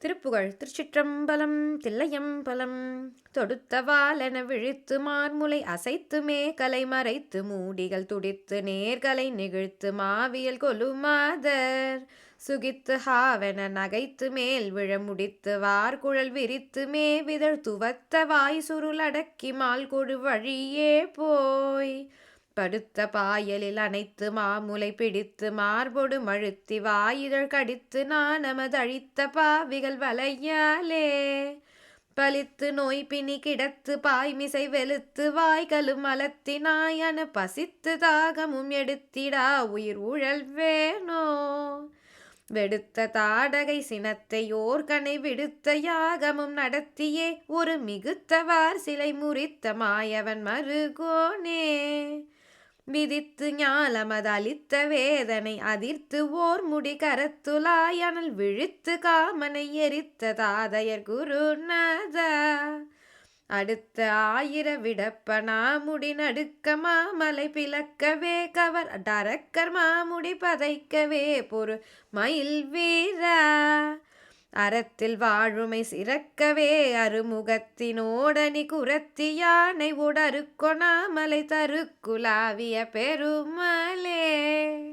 திருப்புகழ் திருச்சிற்றம்பலம் தில்லையம்பலம். தொடுத்த வாளென விழித்து மார்முலை அசைத்து மேகலை மறைத்து மூடிகள் துடித்து நேர்கலை நெகிழ்த்து மாவியல் கொலுமாதர் சுகித்து ஹாவென நகைத்து மேல் விழ முடித்து வார்குழல் விரித்து மேவிதழ் துவத்த வாய் சுருள் அடக்கி மால் கொடு வழியே போய் படுத்த பாயலில் அனைத்து மாமுலை பிடித்து மார்பொடு மழுத்தி வாயிதழ் கடித்து நாணமதழித்த பாவிகள் வலையாலே பலித்து நோய் பிணி கிடத்து பாய்மிசை வெளுத்து வாய்களும் அலத்தினாயன பசித்து தாகமும் எடுத்திடா உயிர் உழல்வேனோ வெடுத்த தாடகை சினத்தை ஓர்கனை விடுத்த யாகமும் நடத்தியே ஒரு மிகுத்தவார் சிலை முறித்த மாயவன் மருகோனே விதித்து ஞாலமது அளித்த வேதனை அதிர்த்து ஓர் முடி கரத்துலாயனல் விழித்து காமனை எரித்த தாதையர் குருநாதா அடுத்த ஆயிர விடப்ப நாமுடி நடுக்க மாமலை பிளக்கவே கவர் டரக்கர் மாமுடி பதைக்கவே பொறு மயில் வீரா அறத்தில் வாழுமை சிறக்கவே அருமுகத்தினோடனி குரத்தி யானை உடறு கொணாமலை தருக்குலாவிய பெருமலே.